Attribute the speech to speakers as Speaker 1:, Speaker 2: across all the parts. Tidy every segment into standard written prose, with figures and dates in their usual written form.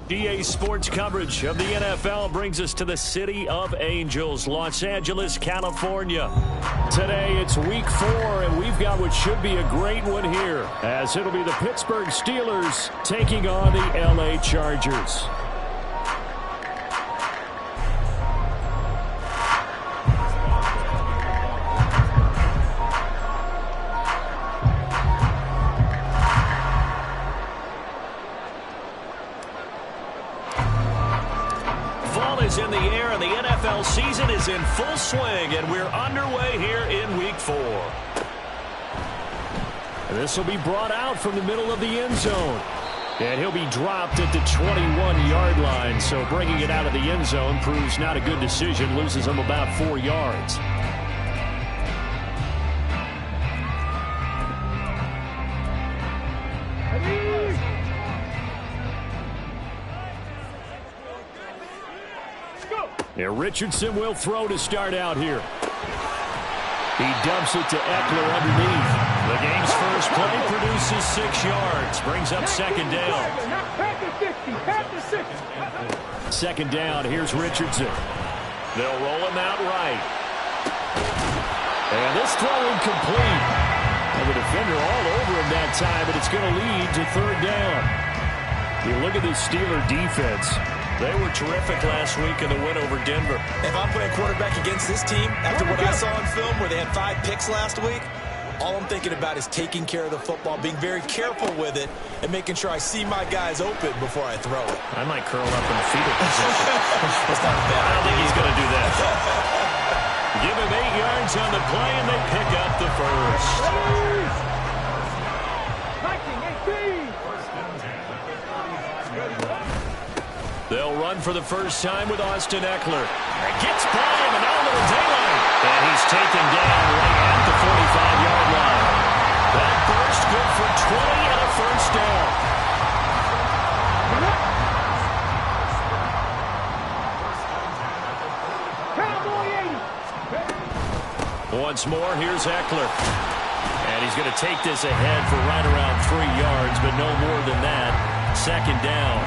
Speaker 1: EA Sports coverage of the NFL brings us to the City of Angels, Los Angeles, California. Today it's week 4, and we've got what should be a great one here, as it'll be the Pittsburgh Steelers taking on the LA Chargers. Is in the air, and the NFL season is in full swing, and we're underway here in week 4. This will be brought out from the middle of the end zone, and he'll be dropped at the 21-yard line, so bringing it out of the end zone proves not a good decision, loses him about 4 yards. Yeah, Richardson will throw to start out here. He dumps it to Eckler underneath. The game's first play produces 6 yards. Brings up second down. Second down, here's Richardson. They'll roll him out right. And this throw incomplete. And the defender all over him that time, but it's going to lead to third down. You look at this Steeler defense. They were terrific last week in the win over Denver.
Speaker 2: If I'm playing quarterback against this team, after what I saw in film where they had 5 picks last week, all I'm thinking about is taking care of the football, being very careful with it, and making sure I see my guys open before I throw it.
Speaker 1: I might curl up in the fetal position.
Speaker 2: That's not bad.
Speaker 1: I don't think he's going to do that. Give him 8 yards on the play, and they pick up the first. They'll run for the first time with Austin Eckler. Gets by him, and out of the daylight. And he's taken down right at the 45-yard line. That burst good for 20 and a first down. Once more, here's Eckler. And he's going to take this ahead for right around 3 yards, but no more than that. Second down.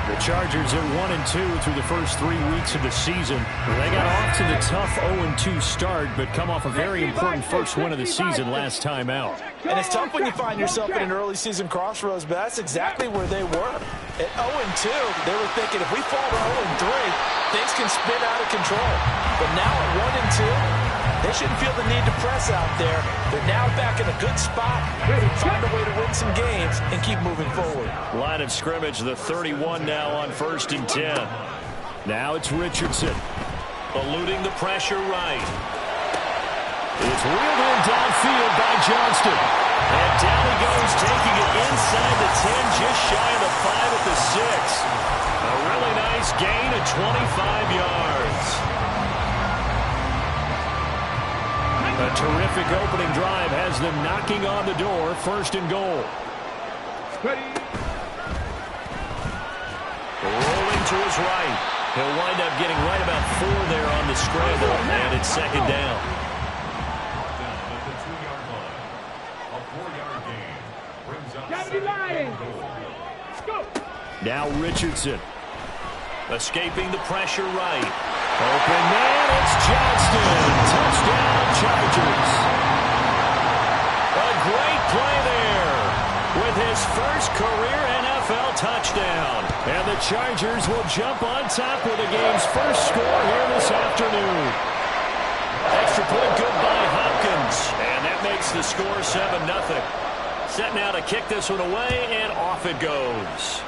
Speaker 1: The Chargers are 1-2 through the first 3 weeks of the season. They got off to the tough 0-2 start, but come off a very important first win of the season last time out.
Speaker 2: And it's tough when you find yourself in an early season crossroads, but that's exactly where they were. At 0-2, they were thinking if we fall to 0-3, things can spin out of control. But now at 1-2, they shouldn't feel the need to press out there. They're now back in a good spot. Find a way to win some games and keep moving forward.
Speaker 1: Line of scrimmage, the 31 now on 1st and 10. Now it's Richardson. Eluding the pressure right. It's reeled in downfield by Johnston. And down he goes, taking it inside the 10, just shy of the 5 at the 6. A really nice gain of 25 yards. A terrific opening drive has them knocking on the door, 1st and goal. Rolling to his right. He'll wind up getting right about 4 there on the scramble, and it's second down. Now Richardson. Escaping the pressure right. Open man, it's Johnston. Touchdown, Chargers. A great play there with his first career NFL touchdown. And the Chargers will jump on top with the game's first score here this afternoon. Extra point good by Hopkins. And that makes the score 7-0. Set now to kick this one away, and off it goes.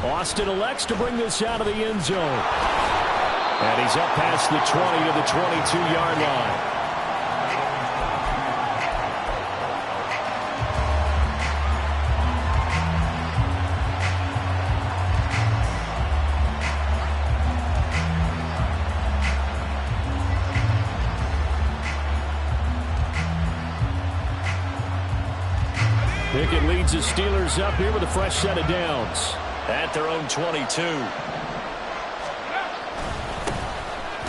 Speaker 1: Austin elects to bring this out of the end zone. And he's up past the 20 to the 22-yard line. Pickett leads the Steelers up here with a fresh set of downs. At their own 22.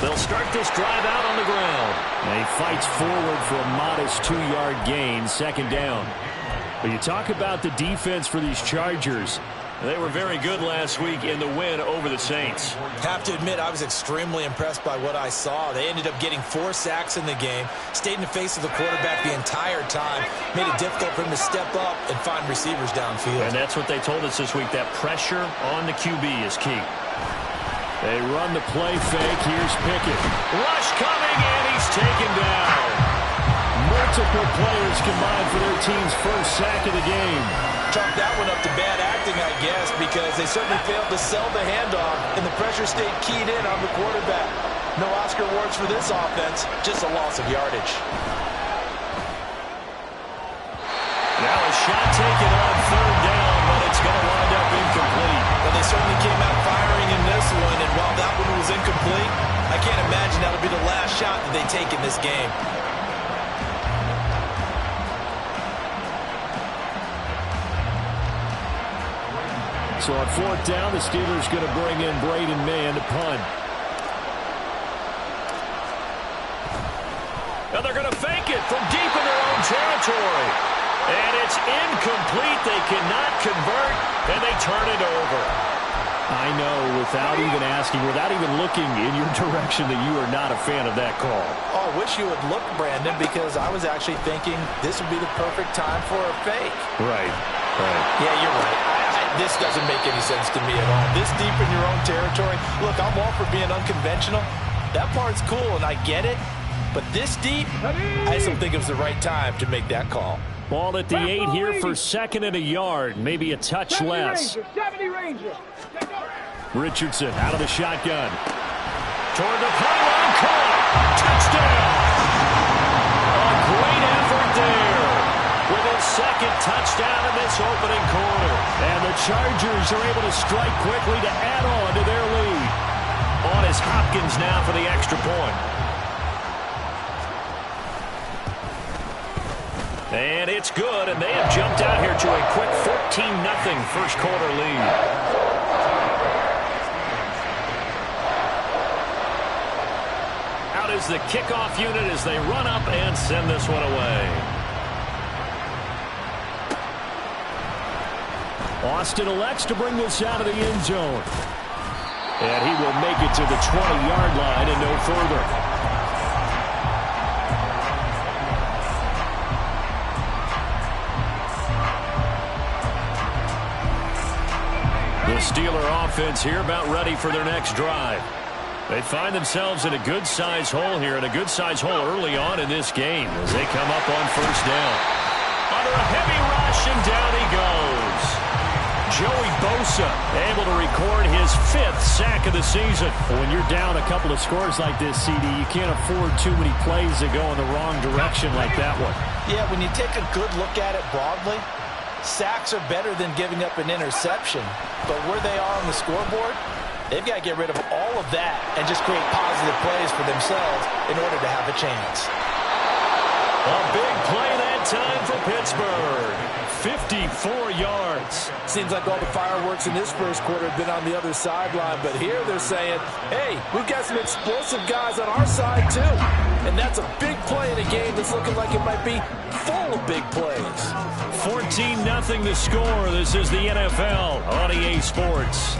Speaker 1: They'll start this drive out on the ground. And he fights forward for a modest 2-yard gain, second down. But you talk about the defense for these Chargers. They were very good last week in the win over the Saints.
Speaker 2: Have to admit, I was extremely impressed by what I saw. They ended up getting 4 sacks in the game, stayed in the face of the quarterback the entire time, made it difficult for him to step up and find receivers downfield.
Speaker 1: And that's what they told us this week, that pressure on the QB is key. They run the play fake. Here's Pickett. Rush coming, and he's taken down. Multiple players combined for their team's first sack of the game.
Speaker 2: Chalk that one up to bad acting, I guess, because they certainly failed to sell the handoff, and the pressure stayed keyed in on the quarterback. No Oscar awards for this offense, just a loss of yardage.
Speaker 1: Now a shot taken on third down, but it's going to wind up incomplete.
Speaker 2: But they certainly came out firing in this one, and while that one was incomplete, I can't imagine that'll be the last shot that they take in this game.
Speaker 1: So on fourth down, the Steelers going to bring in Braden Mann to punt. Now they're going to fake it from deep in their own territory. And it's incomplete. They cannot convert, and they turn it over. I know, without even asking, without even looking in your direction, that you are not a fan of that call.
Speaker 2: Oh, I wish you would look, Brandon, because I was actually thinking this would be the perfect time for a fake.
Speaker 1: Right.
Speaker 2: Yeah, you're right. This doesn't make any sense to me at all. This deep in your own territory. Look, I'm all for being unconventional. That part's cool, and I get it. But this deep, I just don't think it was the right time to make that call.
Speaker 1: Ball at the 8 here for second and a yard. Maybe a touch less. Richardson out of the shotgun. Toward the pylon, caught. Touchdown. A great effort there. With his second touchdown in this opening quarter. And the Chargers are able to strike quickly to add on to their lead. On is Hopkins now for the extra point. And it's good, and they have jumped out here to a quick 14-0 first quarter lead. Out is the kickoff unit as they run up and send this one away. Austin elects to bring this out of the end zone. And he will make it to the 20-yard line and no further. The Steeler offense here about ready for their next drive. They find themselves in a good-sized hole here, and a good-sized hole early on in this game as they come up on first down. Under a heavy rush, and down he goes. Joey Bosa able to record his 5th sack of the season. When you're down a couple of scores like this, CD, you can't afford too many plays that go in the wrong direction like that one.
Speaker 2: Yeah, when you take a good look at it broadly, sacks are better than giving up an interception. But where they are on the scoreboard, they've got to get rid of all of that and just create positive plays for themselves in order to have a chance.
Speaker 1: A big play that time for Pittsburgh. 54 yards.
Speaker 2: Seems like all the fireworks in this first quarter have been on the other sideline, but here they're saying, hey, we've got some explosive guys on our side too. And that's a big play in a game that's looking like it might be full of big plays.
Speaker 1: 14-0 the score. This is the NFL on EA Sports.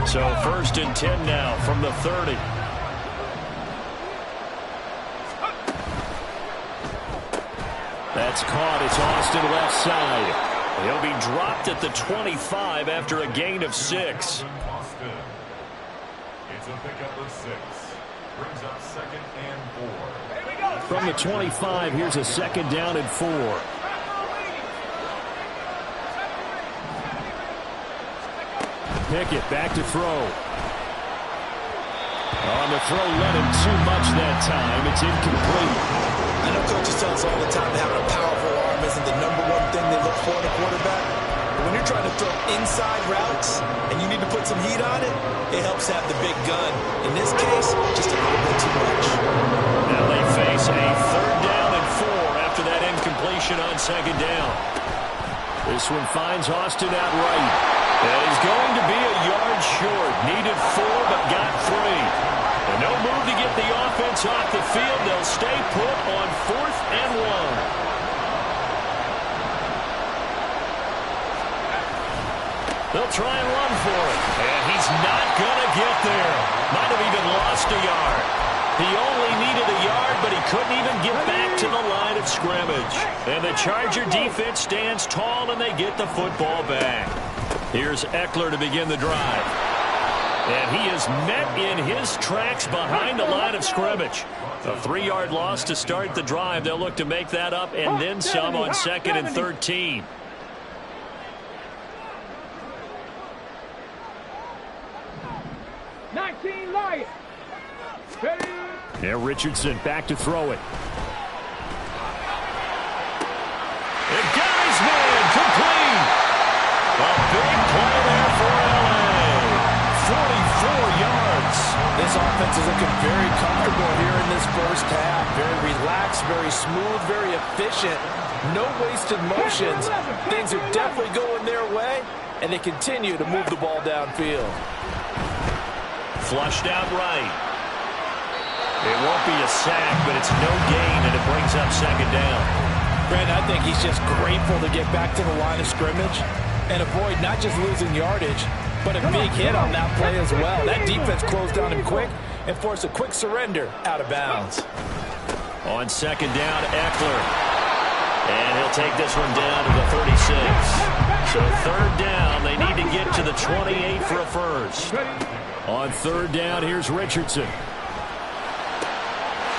Speaker 1: So first and 10 now from the 30. That's caught. It's Austin left side. He'll be dropped at the 25 after a gain of 6.
Speaker 3: Austin. It's a pickup of 6. Brings up 2nd and 4.
Speaker 1: From the 25, here's a 2nd down and 4. Pickett back to throw. On the throw, led him too much that time. It's incomplete.
Speaker 2: I know coaches tell us all the time that having a powerful arm isn't the #1 thing they look for in a quarterback. But when you're trying to throw inside routes and you need to put some heat on it, it helps have the big gun. In this case, just a little bit too much.
Speaker 1: Now they face a 3rd down and 4 after that incompletion on 2nd down. This one finds Austin out right. And he's going to be a yard short. Needed 4, but got 3. And no move to get the offense off the field. They'll stay put on 4th and 1. They'll try and run for it. And he's not going to get there. Might have even lost a yard. He only needed a yard, but he couldn't even get back to the line of scrimmage. And the Charger defense stands tall, and they get the football back. Here's Eckler to begin the drive. And he is met in his tracks behind the line of scrimmage. A 3-yard loss to start the drive. They'll look to make that up and then some on 2nd and 13. Yeah, Richardson back to throw it. It got his man complete. A big play there for LA. 44 yards.
Speaker 2: This offense is looking very comfortable here in this first half. Very relaxed, very smooth, very efficient. No wasted motions. Things are definitely going their way, and they continue to move the ball downfield.
Speaker 1: Flushed out right. It won't be a sack, but it's no gain, and it brings up 2nd down.
Speaker 2: Brandon, I think he's just grateful to get back to the line of scrimmage and avoid not just losing yardage, but a big hit on that play as well. That defense closed on him quick and forced a quick surrender out of bounds.
Speaker 1: On 2nd down, Eckler. And he'll take this one down to the 36. So 3rd down, they need to get to the 28 for a first. On 3rd down, here's Richardson.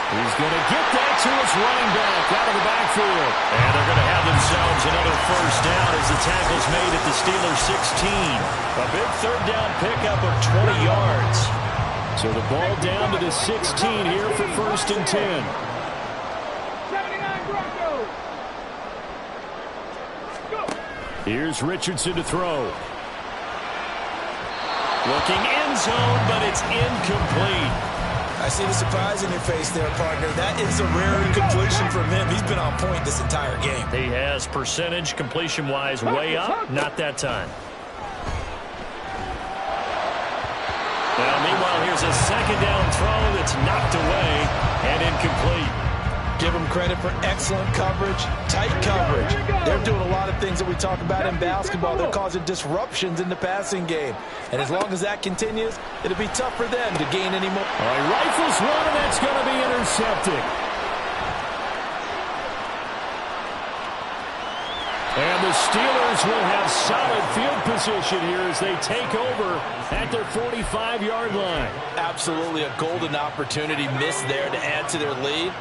Speaker 1: He's going to get that to his running back out of the backfield. And they're going to have themselves another first down as the tackle's made at the Steelers' 16. A big 3rd down pickup of 20 yards. So the ball down to the 16 here for 1st and 10. Here's Richardson to throw. Looking end zone, but it's incomplete.
Speaker 2: I see the surprise in your face there, partner. That is a rare incompletion from him. He's been on point this entire game.
Speaker 1: He has percentage completion-wise way up. Not that time. Now, meanwhile, here's a 2nd down throw that's knocked away and incomplete.
Speaker 2: Give them credit for excellent coverage, tight coverage. They're doing a lot of things that we talk about in basketball. They're causing disruptions in the passing game. And as long as that continues, it'll be tough for them to gain any more.
Speaker 1: All right, rifles one, and that's going to be intercepted. And the Steelers will have solid field position here as they take over at their 45-yard line.
Speaker 2: Absolutely a golden opportunity missed there to add to their lead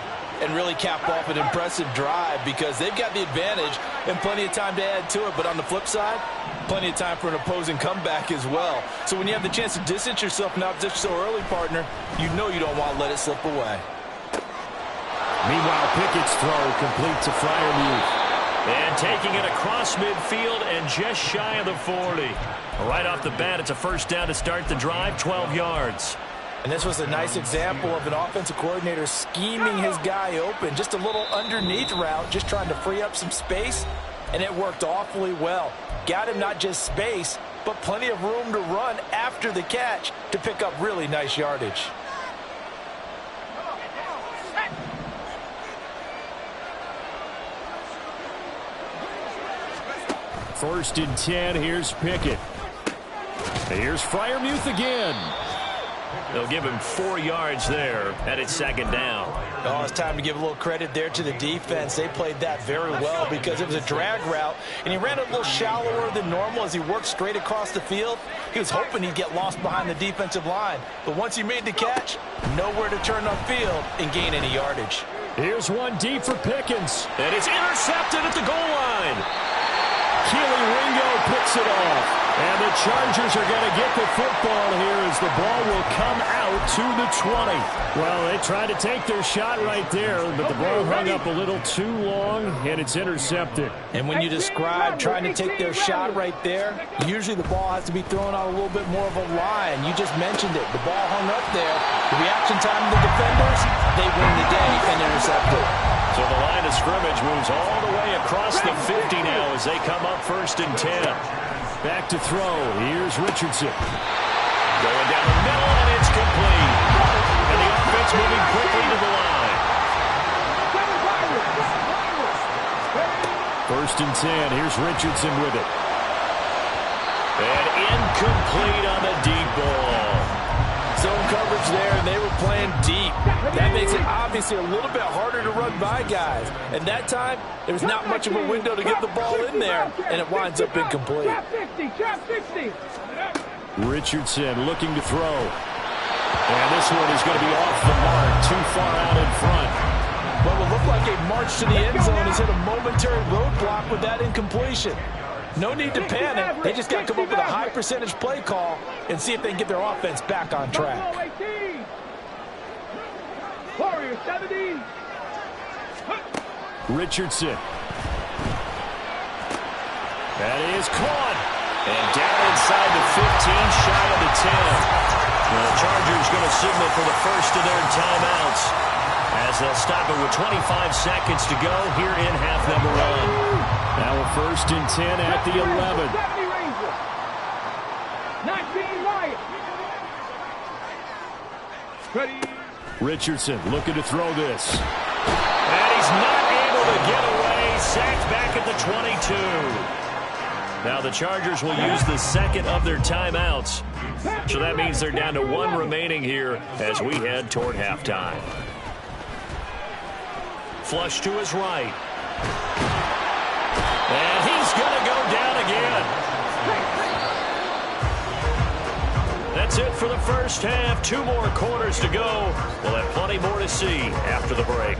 Speaker 2: and really cap off an impressive drive because they've got the advantage and plenty of time to add to it. But on the flip side, plenty of time for an opposing comeback as well. So when you have the chance to distance yourself from opposition so early, partner, you know you don't want to let it slip away.
Speaker 1: Meanwhile, Pickett's throw complete to Freiermuth. And taking it across midfield and just shy of the 40. Right off the bat, it's a first down to start the drive, 12 yards.
Speaker 2: And this was a nice example of an offensive coordinator scheming his guy open. Just a little underneath route, just trying to free up some space, and it worked awfully well. Got him not just space, but plenty of room to run after the catch to pick up really nice yardage.
Speaker 1: First and 10, here's Pickett. Here's Freiermuth again. They'll give him 4 yards there, and it's 2nd down.
Speaker 2: Oh, it's time to give a little credit there to the defense. They played that very well because it was a drag route, and he ran a little shallower than normal as he worked straight across the field. He was hoping he'd get lost behind the defensive line, but once he made the catch, nowhere to turn upfield and gain any yardage.
Speaker 1: Here's one deep for Pickens, and it's intercepted at the goal line. Keely Ringo picks it off. And the Chargers are going to get the football here as the ball will come out to the 20. Well, they tried to take their shot right there, but the ball hung up a little too long, and it's intercepted.
Speaker 2: And when you describe trying to take their shot right there, usually the ball has to be thrown out a little bit more of a line. You just mentioned it. The ball hung up there. The reaction time of the defenders, they win the day and intercept it.
Speaker 1: So the line of scrimmage moves all the way across the 50 now as they come up 1st and 10. Back to throw. Here's Richardson. Going down the middle, and it's complete. And the offense moving quickly to the line. 1st and 10. Here's Richardson with it. And incomplete on the deep ball.
Speaker 2: Zone coverage there, and they were playing deep. That makes it obviously a little bit harder to run by guys. And that time, there was not much of a window to get the ball in there, and it winds up incomplete.
Speaker 1: Richardson looking to throw. And this one is going to be off the mark, too far out in front.
Speaker 2: What will look like a march to the end zone has hit a momentary roadblock with that incompletion. No need to panic. They just got to come up with a high percentage play call and see if they can get their offense back on track.
Speaker 1: Richardson. That is caught. And down inside the 15, shy of the 10. The Chargers going to signal for the first of their timeouts as they'll stop it with 25 seconds to go here in half number 1. Now a 1st and 10 at the 11. Richardson looking to throw this. And he's not able to get away. Sacked back at the 22. Now the Chargers will use the second of their timeouts. So that means they're down to 1 remaining here as we head toward halftime. Flush to his right. And he's going to go down again. That's it for the first half. 2 more quarters to go. We'll have plenty more to see after the break.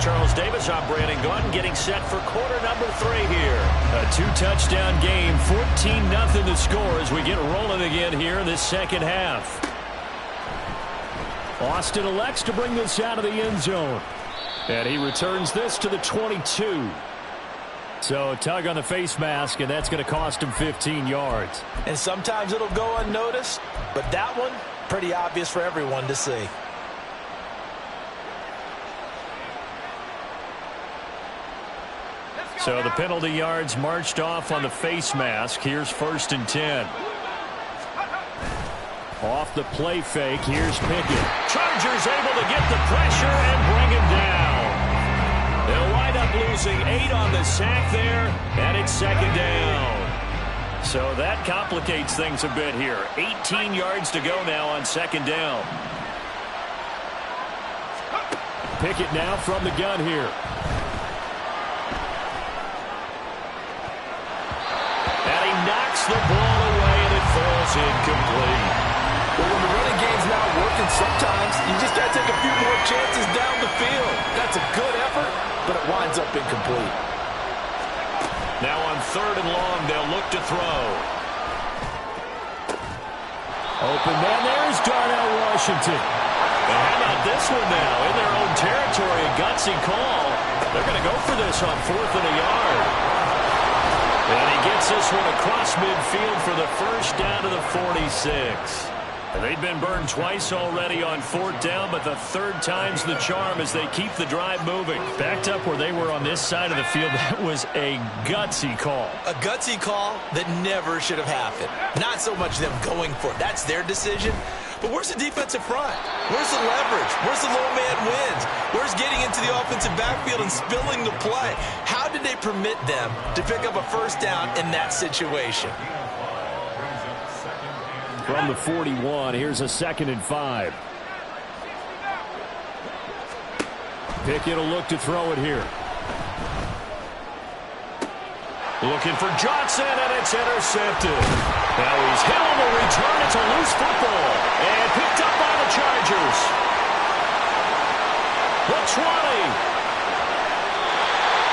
Speaker 1: Charles Davis, I'm Brandon Gaudin, getting set for quarter number 3 here. A 2-touchdown game, 14-0 the score as we get rolling again here in this second half. Austin elects to bring this out of the end zone. And he returns this to the 22. So a tug on the face mask, and that's going to cost him 15 yards.
Speaker 2: And sometimes it'll go unnoticed, but that one, pretty obvious for everyone to see.
Speaker 1: So the penalty yards marched off on the face mask. Here's 1st and 10. Off the play fake, here's Pickett. Chargers able to get the pressure and bring him down. They'll wind up losing 8 on the sack there, and it's 2nd down. So that complicates things a bit here. 18 yards to go now on 2nd down. Pickett now from the gun here. Knocks the ball away, and it falls incomplete.
Speaker 2: Well, when the running game's not working, sometimes you just got to take a few more chances down the field. That's a good effort, but it winds up incomplete.
Speaker 1: Now on 3rd and long, they'll look to throw. Open man, there's Darnell Washington. And how about this one now? In their own territory, a gutsy call. They're going to go for this on 4th and a yard. And he gets this one across midfield for the first down to the 46. And they've been burned twice already on 4th down, but the 3rd time's the charm as they keep the drive moving. Backed up where they were on this side of the field, that was a gutsy call.
Speaker 2: A gutsy call that never should have happened. Not so much them going for it. That's their decision. But where's the defensive front? Where's the leverage? Where's the low man wins? Where's getting into the offensive backfield and spilling the play? How did they permit them to pick up a 1st down in that situation?
Speaker 1: From the 41, here's a 2nd and 5. Pickett will look to throw it here. Looking for Johnson, and it's intercepted. Now he's hit on the return. It's a loose football. And picked up by the Chargers. The 20.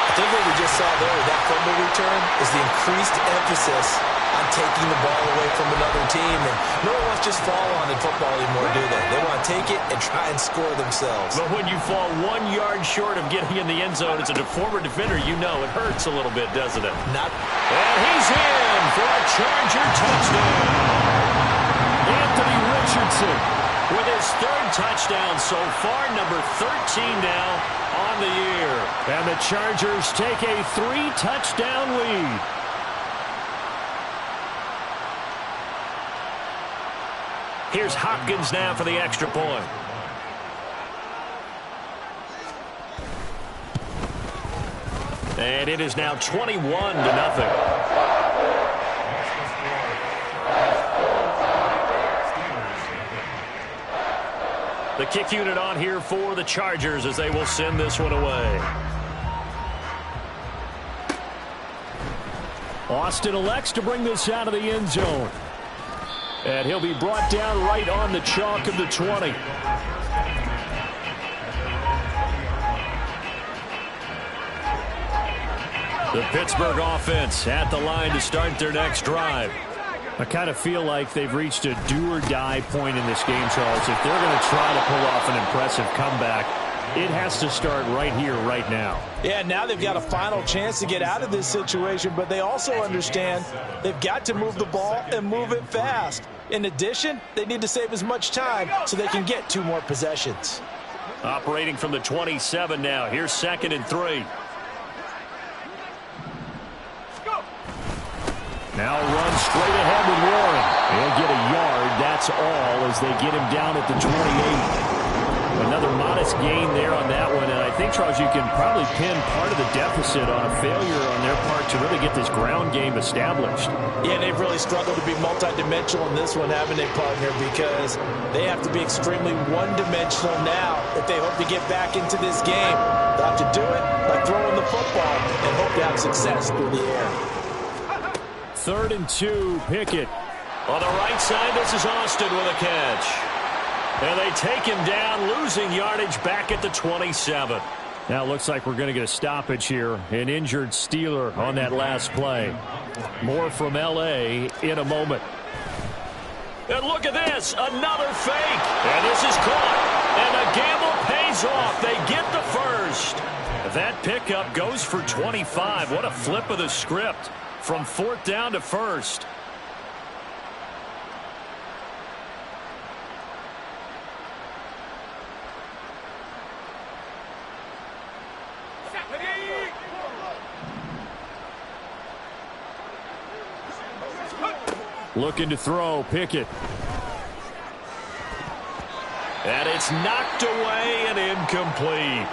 Speaker 2: I think what we just saw there with that fumble return is the increased emphasis on taking the ball away from another team. And no one wants to just fall on in football anymore, do they? They want to take it and try and score themselves.
Speaker 1: But when you fall 1 yard short of getting in the end zone as a former defender, you know it hurts a little bit, doesn't it? And he's in for a Charger touchdown. Anthony Richardson with his third touchdown so far, number 13 now on the year. And the Chargers take a 3-touchdown lead. Here's Hopkins now for the extra point. And it is now 21-0. The kick unit on here for the Chargers as they will send this one away. Austin elects to bring this out of the end zone. And he'll be brought down right on the chalk of the 20. The Pittsburgh offense at the line to start their next drive. I kind of feel like they've reached a do-or-die point in this game, Charles. If they're going to try to pull off an impressive comeback, it has to start right here, right now.
Speaker 2: Yeah, now they've got a final chance to get out of this situation, but they also understand they've got to move the ball and move it fast. In addition, they need to save as much time so they can get 2 more possessions.
Speaker 1: Operating from the 27 now. Here's 2nd and 3. Now run straight ahead with Warren. He'll get a yard. That's all as they get him down at the 28. Another modest gain there on that one. And I think, Charles, you can probably pin part of the deficit on a failure on their part to really get this ground game established. Yeah, they've really struggled to be multidimensional in this one, haven't they, partner? Because they have to be extremely one-dimensional now if they hope to get back into this game. They'll have to do it by throwing the football and hope to have success through the air. 3rd and 2, Pickett. On the right side, this is Austin with a catch. And they take him down, losing yardage back at the 27. Now it looks like we're going to get a stoppage here. An injured Steeler on that last play. More from L.A. in a moment. And look at this, another fake. And this is caught. And the gamble pays off. They get the first. That pickup goes for 25. What a flip of the script. From 4th down to 1st. Looking to throw, Pickett. And it's knocked away and incomplete.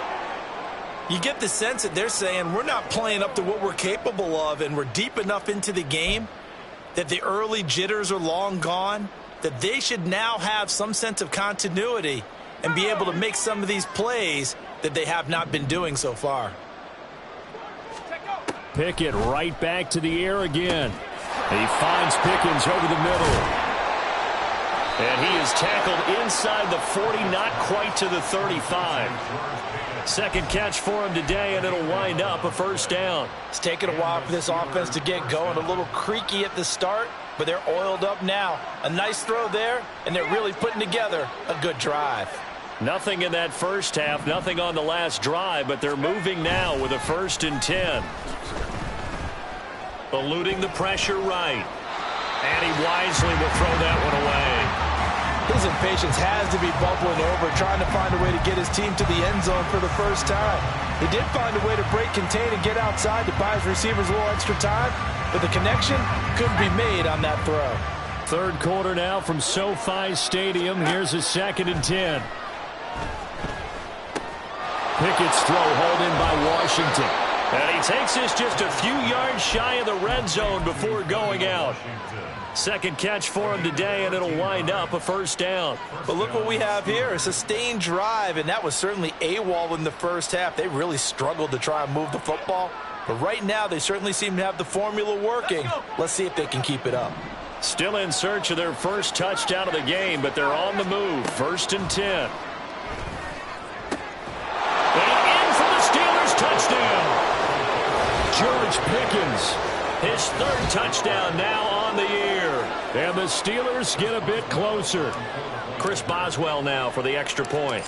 Speaker 2: You get the sense that they're saying we're not playing up to what we're capable of, and we're deep enough into the game that the early jitters are long gone, that they should now have some sense of continuity and be able to make some of these plays that they have not been doing so far.
Speaker 1: Pickett right back to the air again. He finds Pickens over the middle. And he is tackled inside the 40, not quite to the 35. Second catch for him today, and it'll wind up a 1st down.
Speaker 2: It's taken a while for this offense to get going. A little creaky at the start, but they're oiled up now. A nice throw there, and they're really putting together a good drive.
Speaker 1: Nothing in that first half, nothing on the last drive, but they're moving now with a 1st and 10. Eluding the pressure right. And he wisely will throw that one away.
Speaker 2: His impatience has to be bubbling over, trying to find a way to get his team to the end zone for the first time. He did find a way to break, contain, and get outside to buy his receivers a little extra time, but the connection couldn't be made on that throw.
Speaker 1: 3rd quarter now from SoFi Stadium. Here's a 2nd and 10. Pickett's throw hauled in by Washington. And he takes this just a few yards shy of the red zone before going out. Second catch for him today, and it'll wind up a 1st down.
Speaker 2: But look what we have here, a sustained drive, and that was certainly AWOL in the first half. They really struggled to try and move the football. But right now, they certainly seem to have the formula working. Let's see if they can keep it up.
Speaker 1: Still in search of their first touchdown of the game, but they're on the move. 1st and 10. And in for the Steelers touchdown. George Pickens, his 3rd touchdown now on the year. And the Steelers get a bit closer. Chris Boswell now for the extra point.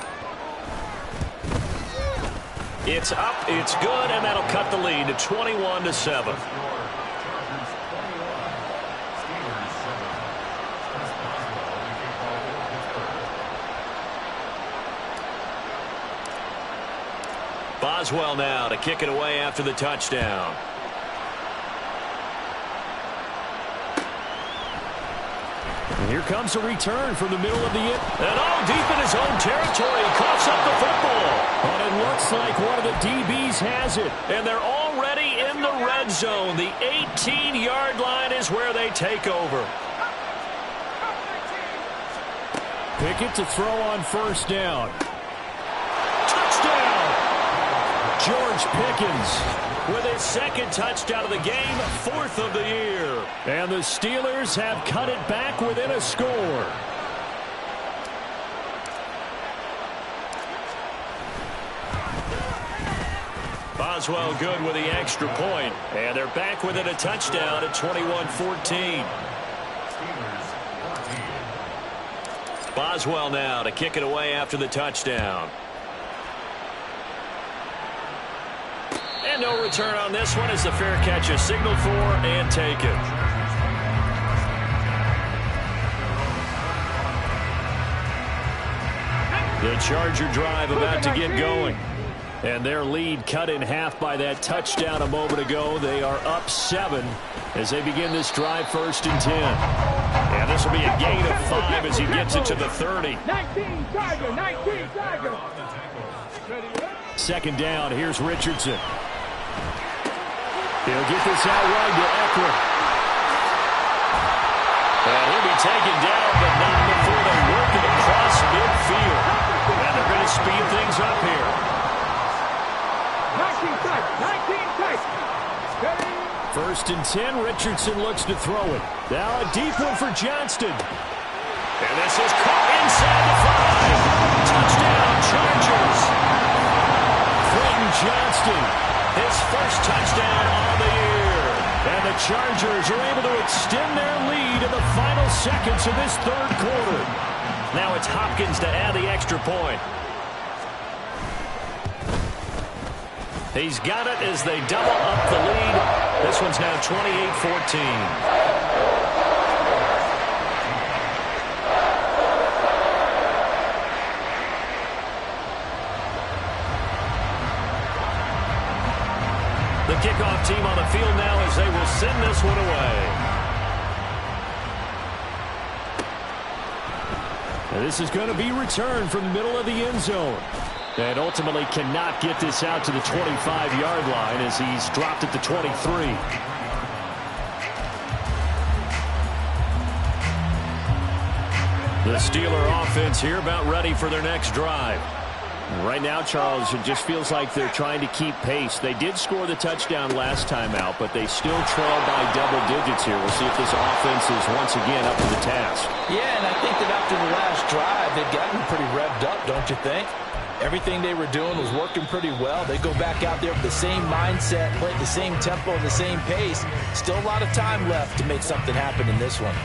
Speaker 1: It's up, it's good, and that'll cut the lead to 21-7. Boswell now to kick it away after the touchdown.
Speaker 4: And here comes a return from the middle of the end.
Speaker 1: And all deep in his own territory. He coughs up the football.
Speaker 4: But it looks like one of the DBs has it.
Speaker 1: And they're already in the red zone. The 18-yard line is where they take over.
Speaker 4: Pickett to throw on first down.
Speaker 1: Touchdown!
Speaker 4: George Pickens
Speaker 1: with his second touchdown of the game, 4th of the year.
Speaker 4: And the Steelers have cut it back within a score.
Speaker 1: Boswell good with the extra point. And they're back within a touchdown at 21-14. Boswell now to kick it away after the touchdown. And no return on this one as the fair catch is signaled for and taken. The Charger drive about to get going. And their lead cut in half by that touchdown a moment ago. They are up 7 as they begin this drive 1st and 10. And this will be a gain of 5 as he gets it to the 30.
Speaker 5: 19 Charger, 19 Charger.
Speaker 4: Second down, here's Richardson. He'll get this out wide to Eckler.
Speaker 1: And he'll be taken down, but not before they work it across midfield. And they're going to speed things up here.
Speaker 5: 19 tight.
Speaker 4: 1st and 10, Richardson looks to throw it. Now a deep one for Johnston.
Speaker 1: And this is caught inside the 5. Touchdown, Chargers.
Speaker 4: Quentin Johnston.
Speaker 1: His first touchdown on the year.
Speaker 4: And the Chargers are able to extend their lead in the final seconds of this 3rd quarter.
Speaker 1: Now it's Hopkins to add the extra point. He's got it as they double up the lead. This one's now 28-14. The kickoff team on the field now as they will send this one away.
Speaker 4: And this is going to be returned from the middle of the end zone. And ultimately cannot get this out to the 25-yard line as he's dropped at the 23.
Speaker 1: The Steeler offense here about ready for their next drive.
Speaker 4: Right now, Charles, it just feels like they're trying to keep pace. They did score the touchdown last time out, but they still trail by double digits here. We'll see if this offense is once again up to the task.
Speaker 2: Yeah, and I think that after the last drive, they've gotten pretty revved up, don't you think? Everything they were doing was working pretty well. They go back out there with the same mindset, play at the same tempo and the same pace. Still a lot of time left to make something happen in this one.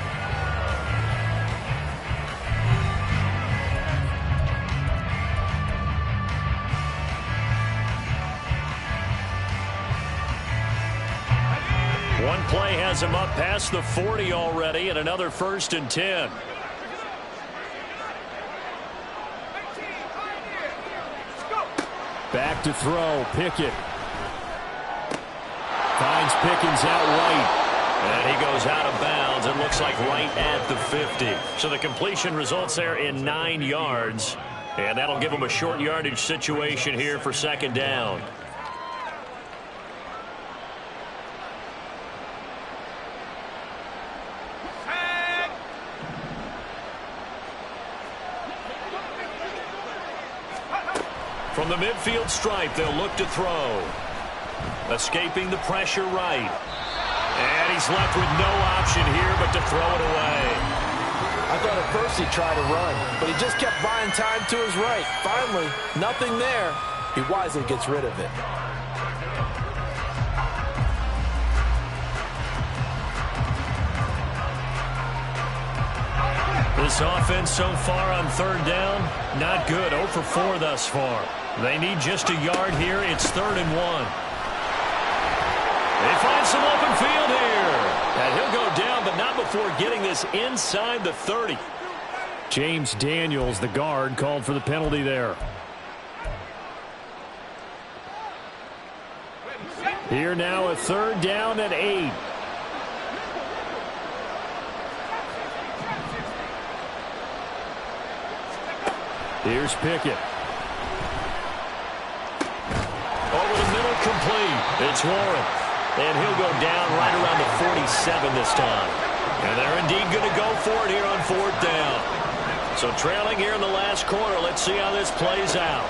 Speaker 1: One play has him up past the 40 already, and another 1st and 10.
Speaker 4: Back to throw, Pickett. Finds Pickens out right.
Speaker 1: And he goes out of bounds. It looks like right at the 50. So the completion results there in 9 yards. And that'll give him a short yardage situation here for 2nd down. From the midfield stripe, they'll look to throw. Escaping the pressure right. And he's left with no option here but to throw it away.
Speaker 2: I thought at first he'd try to run, but he just kept buying time to his right. Finally, nothing there. He wisely gets rid of it.
Speaker 1: The This offense so far on third down, not good. 0 for 4 thus far. They need just a yard here. It's 3rd and 1. They find some open field here. And he'll go down, but not before getting this inside the 30.
Speaker 4: James Daniels, the guard, called for the penalty there. Here now a 3rd down and 8. Here's Pickett.
Speaker 1: Over the middle, complete. It's Warren. And he'll go down right around the 47 this time. And they're indeed going to go for it here on 4th down. So trailing here in the last quarter. Let's see how this plays out.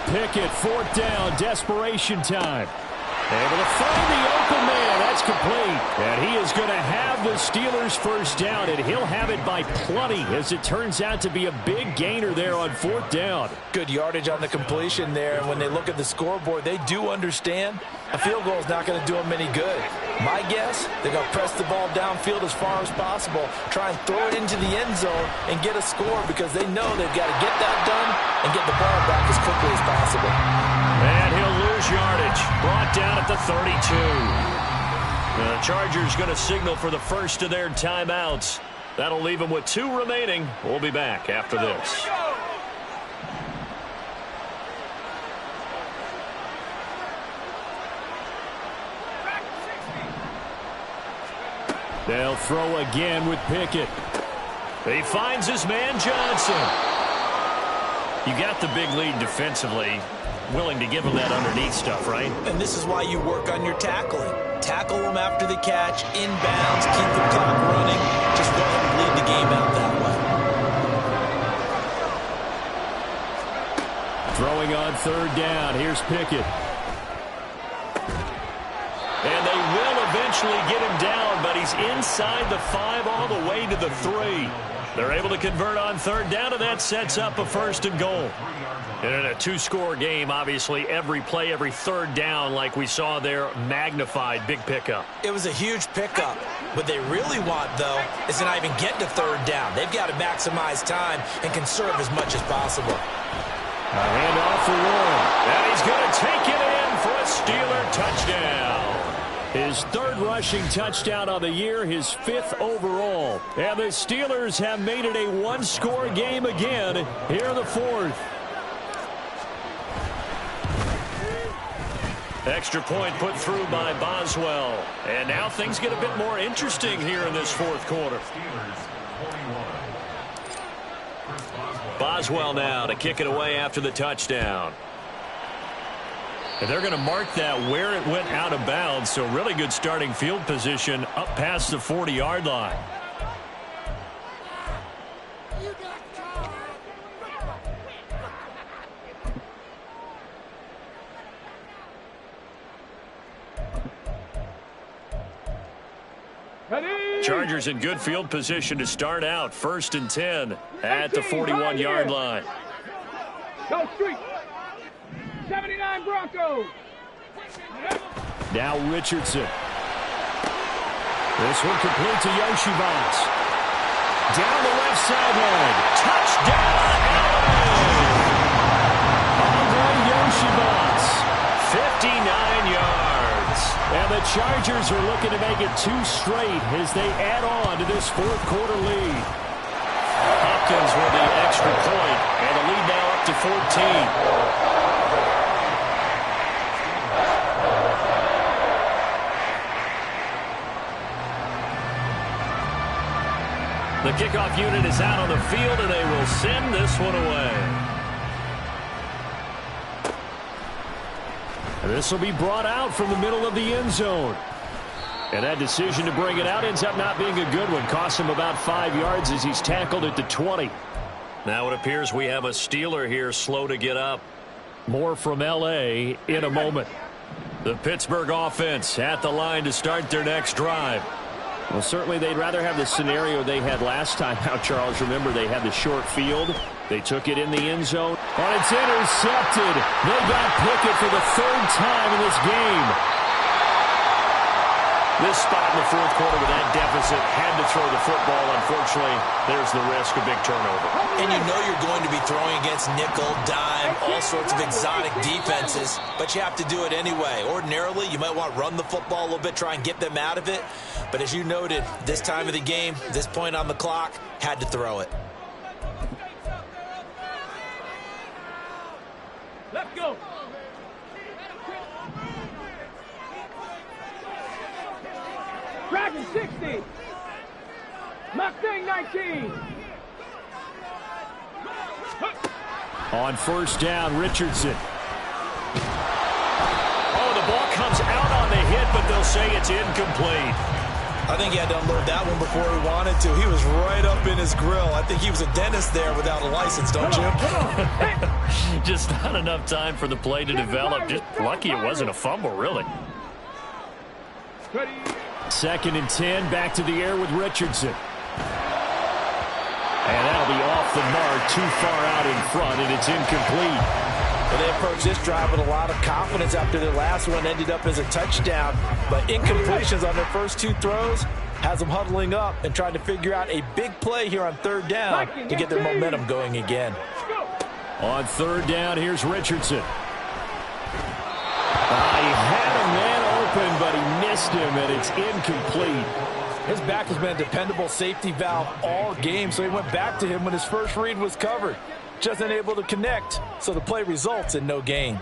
Speaker 4: Pickett, 4th down, desperation time. Able to find the open man. That's complete. And he is going to have the Steelers' first down, and he'll have it by plenty, as it turns out to be a big gainer there on 4th down.
Speaker 2: Good yardage on the completion there, and when they look at the scoreboard, they do understand a field goal is not going to do them any good. My guess, they're going to press the ball downfield as far as possible, try and throw it into the end zone and get a score, because they know they've got to get that done and get the ball back as quickly as possible.
Speaker 1: And he'll lose yardage. Brought down at the 32. The Chargers going to signal for the first of their timeouts. That'll leave them with 2 remaining. We'll be back after this.
Speaker 4: They'll throw again with Pickett.
Speaker 1: He finds his man Johnson. You got the big lead defensively. Willing to give him that underneath stuff, right?
Speaker 2: And this is why you work on your tackling. Tackle them after the catch, inbounds, keep the clock running. Just go ahead and lead the game out that way.
Speaker 4: Throwing on 3rd down. Here's Pickett.
Speaker 1: And they will eventually get him down, but he's inside the 5 all the way to the 3. They're able to convert on 3rd down, and that sets up a 1st and goal. And in a 2-score game, obviously, every play, every 3rd down, like we saw there, magnified. Big pickup.
Speaker 2: It was a huge pickup. What they really want, though, is to not even get to 3rd down. They've got to maximize time and conserve as much as possible.
Speaker 4: A handoff for Warren.
Speaker 1: And he's going to take it in for a Steeler touchdown.
Speaker 4: His 3rd rushing touchdown of the year, his 5th overall. And the Steelers have made it a 1-score game again here in the 4th.
Speaker 1: Extra point put through by Boswell. And now things get a bit more interesting here in this 4th quarter. Boswell now to kick it away after the touchdown. And they're going to mark that where it went out of bounds. So really good starting field position up past the 40-yard line. Chargers in good field position to start out. 1st and 10 at the 41-yard line.
Speaker 5: Go Street. 79 Broncos.
Speaker 4: Now Richardson. This one complete to Yoshivas. Down the left sideline.
Speaker 1: Touchdown,
Speaker 4: Andre Yoshivas.
Speaker 1: 59 yards.
Speaker 4: And the Chargers are looking to make it 2 straight as they add on to this 4th quarter lead.
Speaker 1: Hopkins with the extra point, and the lead now up to 14. The kickoff unit is out on the field, and they will send this one away.
Speaker 4: And this will be brought out from the middle of the end zone. And that decision to bring it out ends up not being a good one. Costs him about 5 yards as he's tackled at the 20.
Speaker 1: Now it appears we have a Steeler here slow to get up.
Speaker 4: More from L.A. in a moment.
Speaker 1: The Pittsburgh offense at the line to start their next drive.
Speaker 4: Well, certainly they'd rather have the scenario they had last time out, Charles. Remember, they had the short field. They took it in the end zone. And it's intercepted. They got Pickett for the 3rd time in this game.
Speaker 1: This spot in the fourth quarter with that deficit, had to throw the football. Unfortunately, there's the risk of big turnover.
Speaker 2: And you know you're going to be throwing against nickel, dime, all sorts of exotic defenses, but you have to do it anyway. Ordinarily, you might want to run the football a little bit, try and get them out of it. But as you noted, this time of the game, this point on the clock, had to throw it.
Speaker 5: Let's go. Dragon 60. Mustang 19.
Speaker 4: On first down, Richardson.
Speaker 1: Oh, the ball comes out on the hit, but they'll say it's incomplete.
Speaker 2: I think he had to unload that one before he wanted to. He was right up in his grill. I think he was a dentist there without a license, don't you?
Speaker 1: Just not enough time for the play to develop. Just lucky it wasn't a fumble, really.
Speaker 5: Ready.
Speaker 4: 2nd and 10, back to the air with Richardson. And that'll be off the mark, too far out in front, and it's incomplete.
Speaker 2: Well, they approached this drive with a lot of confidence after their last one ended up as a touchdown. But incompletions on their first 2 throws has them huddling up and trying to figure out a big play here on 3rd down to get their momentum going again.
Speaker 4: On 3rd down, here's Richardson. He had a man open, but he missed him, and it's incomplete.
Speaker 2: His back has been a dependable safety valve all game, so he went back to him when his first read was covered. Just unable to connect, so the play results in no gain.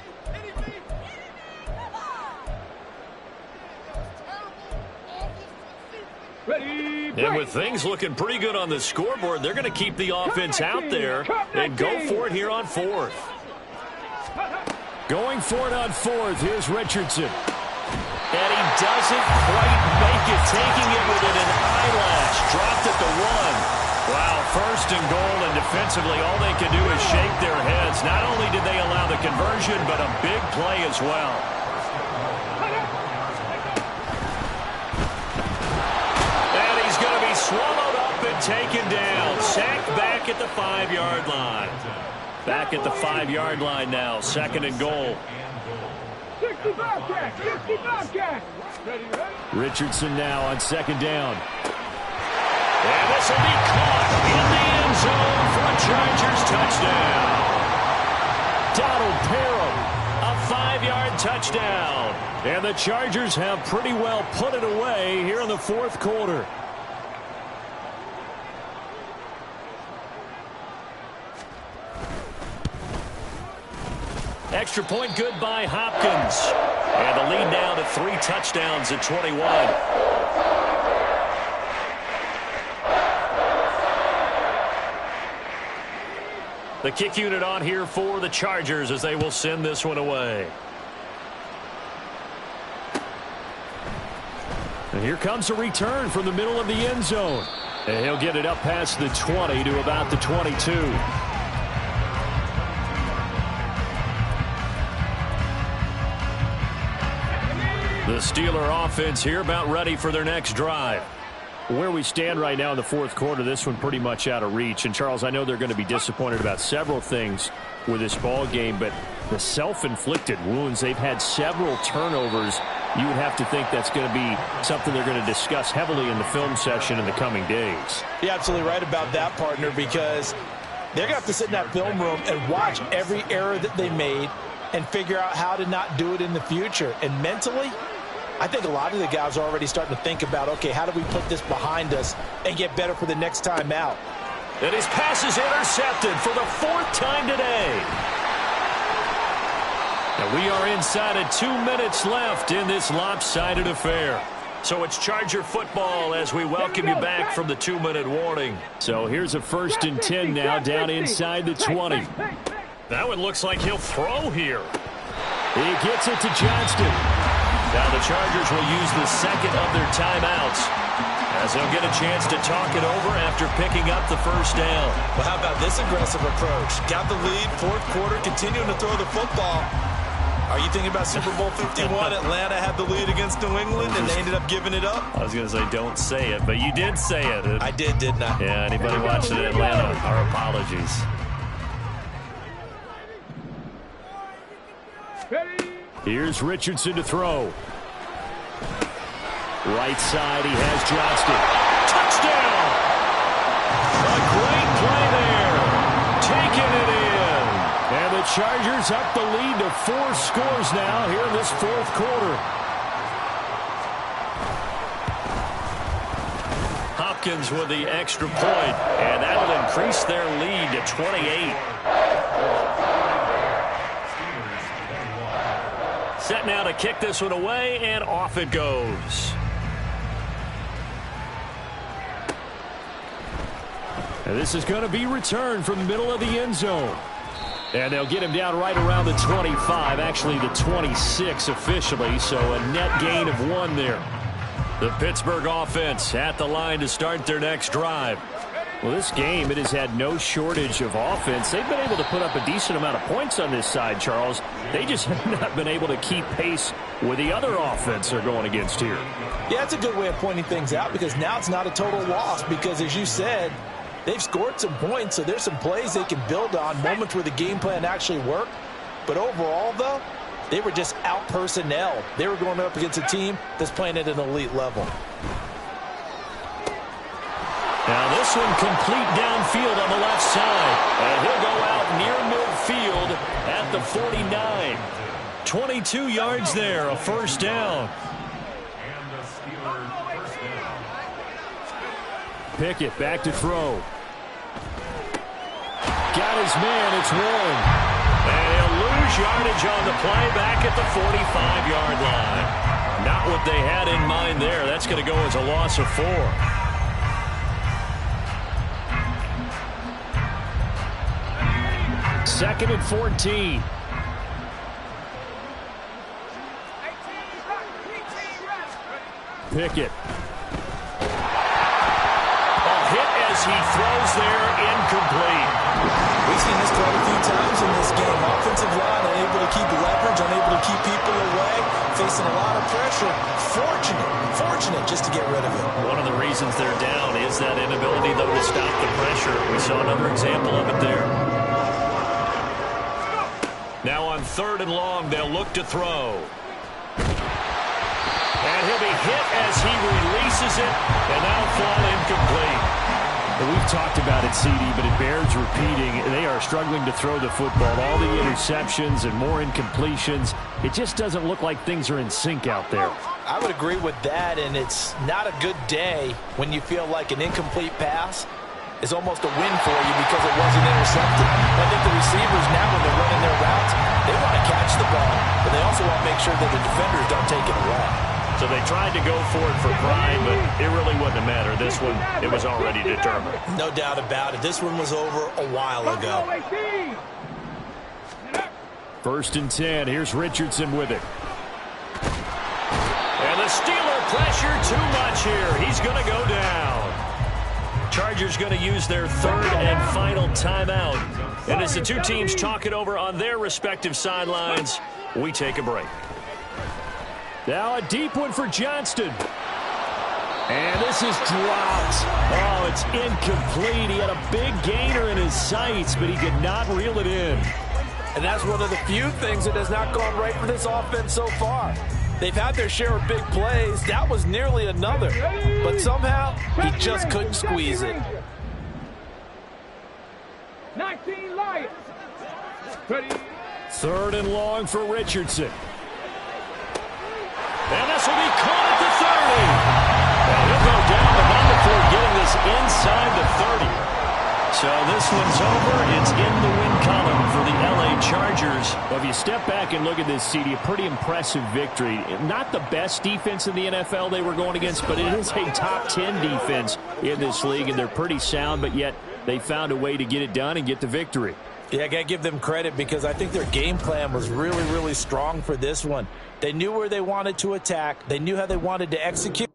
Speaker 5: Ready.
Speaker 1: And with things looking pretty good on the scoreboard, they're going to keep the offense out there and go for it here on 4th.
Speaker 4: Going for it on 4th, here's Richardson.
Speaker 1: And he doesn't quite make it, taking it within an eyelash. Dropped at the 1. Wow, 1st and goal, and defensively all they can do is shake their heads. Not only did they allow the conversion, but a big play as well. And he's going to be swallowed up and taken down. Sacked back at the 5-yard line. Back at the 5-yard line now, 2nd and goal.
Speaker 5: 65 catch. 65 catch. Ready.
Speaker 4: Richardson now on 2nd down.
Speaker 1: And this will be caught in the end zone for a Chargers touchdown.
Speaker 4: Donald Parham.
Speaker 1: A 5-yard touchdown.
Speaker 4: And the Chargers have pretty well put it away here in the 4th quarter.
Speaker 1: Extra point good by Hopkins. And the lead now to 3 touchdowns at 21. The kick unit on here for the Chargers as they will send this one away.
Speaker 4: And here comes a return from the middle of the end zone. And he'll get it up past the 20 to about the 22.
Speaker 1: The Steeler offense here about ready for their next drive.
Speaker 4: Where we stand right now in the 4th quarter, this one pretty much out of reach. And, Charles, I know they're going to be disappointed about several things with this ball game, but the self-inflicted wounds, they've had several turnovers. You would have to think that's going to be something they're going to discuss heavily in the film session in the coming days.
Speaker 2: You're absolutely right about that, partner, because they're going to have to sit in that film room and watch every error that they made and figure out how to not do it in the future. And mentally, I think a lot of the guys are already starting to think about, okay, how do we put this behind us and get better for the next time out?
Speaker 1: And his pass is intercepted for the 4th time today. And we are inside of 2 minutes left in this lopsided affair. So it's Charger football as we welcome you back from the 2-minute warning.
Speaker 4: So here's a 1st and 10 now down inside the 20.
Speaker 1: That one looks like he'll throw here.
Speaker 4: He gets it to Johnston.
Speaker 1: Now the Chargers will use the 2nd of their timeouts as they'll get a chance to talk it over after picking up the 1st down.
Speaker 2: Well, how about this aggressive approach? Got the lead, 4th quarter, continuing to throw the football. Are you thinking about Super Bowl 51? Atlanta had the lead against New England, and they ended up giving it up?
Speaker 1: I was going to say don't say it, but you did say it.
Speaker 2: I did, didn't I?
Speaker 1: Yeah, anybody watching Atlanta, our apologies.
Speaker 4: Here's Richardson to throw. Right side, he has Johnston. Touchdown! A great play there. Taking it in. And the Chargers up the lead to 4 scores now here in this fourth quarter.
Speaker 1: Hopkins with the extra point, and that'll increase their lead to 28. Set now to kick this one away, and off it goes.
Speaker 4: And this is going to be returned from the middle of the end zone. And they'll get him down right around the 25, actually the 26 officially, so a net gain of 1 there.
Speaker 1: The Pittsburgh offense at the line to start their next drive.
Speaker 4: Well, this game, it has had no shortage of offense. They've been able to put up a decent amount of points on this side, Charles. They just have not been able to keep pace with the other offense they're going against here.
Speaker 2: Yeah, that's a good way of pointing things out because now it's not a total loss because, as you said, they've scored some points, so there's some plays they can build on, moments where the game plan actually worked. But overall, though, they were just out-personnel. They were going up against a team that's playing at an elite level.
Speaker 1: Now this one complete downfield on the left side. And he'll go out near midfield at the 49. 22 yards there, a first down.
Speaker 3: And the Steelers first down.
Speaker 4: Pickett back to throw. Got his man, it's Warren.
Speaker 1: And he'll lose yardage on the play back at the 45-yard line. Not what they had in mind there. That's going to go as a loss of 4.
Speaker 4: Second and 14. Pickett.
Speaker 1: A hit as he throws there, incomplete.
Speaker 2: We've seen this quite a few times in this game. Offensive line unable to keep leverage, unable to keep people away, facing a lot of pressure. Fortunate just to get rid of it.
Speaker 1: One of the reasons they're down is that inability, though, to stop the pressure. We saw another example of it there. Now on 3rd and long, they'll look to throw. And he'll be hit as he releases it, and that'll fall incomplete.
Speaker 4: We've talked about it, CD, but it bears repeating. They are struggling to throw the football. All the interceptions and more incompletions. It just doesn't look like things are in sync out there.
Speaker 2: I would agree with that, and it's not a good day when you feel like an incomplete pass is almost a win for you because it wasn't intercepted. I think the receivers now, when they're running their routes, they want to catch the ball, but they also want to make sure that the defenders don't take it away.
Speaker 1: So they tried to go for it for pride, but it really wouldn't matter. This one, it was already determined.
Speaker 2: No doubt about it. This one was over a while ago.
Speaker 4: 1st and 10. Here's Richardson with it.
Speaker 1: And the Steeler pressure too much here. He's going to go down. Chargers going to use their 3rd and final timeout. And as the two teams talk it over on their respective sidelines, we take a break.
Speaker 4: Now a deep one for Johnston. And this is dropped. Oh, it's incomplete. He had a big gainer in his sights, but he could not reel it in.
Speaker 2: And that's one of the few things that has not gone right for this offense so far. They've had their share of big plays. That was nearly another. But somehow, he just couldn't squeeze it.
Speaker 5: 19 Lions. Ready.
Speaker 4: 3rd and long for Richardson.
Speaker 1: And this will be caught at the 30. And he'll go down the ball before getting this inside the 30. So this one's over. It's in the win column for the LA Chargers.
Speaker 4: Well, if you step back and look at this, CD, a pretty impressive victory. Not the best defense in the NFL they were going against, but it is a top 10 defense in this league, and they're pretty sound, but yet they found a way to get it done and get the victory.
Speaker 2: Yeah, I got to give them credit because I think their game plan was really, really strong for this one. They knew where they wanted to attack. They knew how they wanted to execute.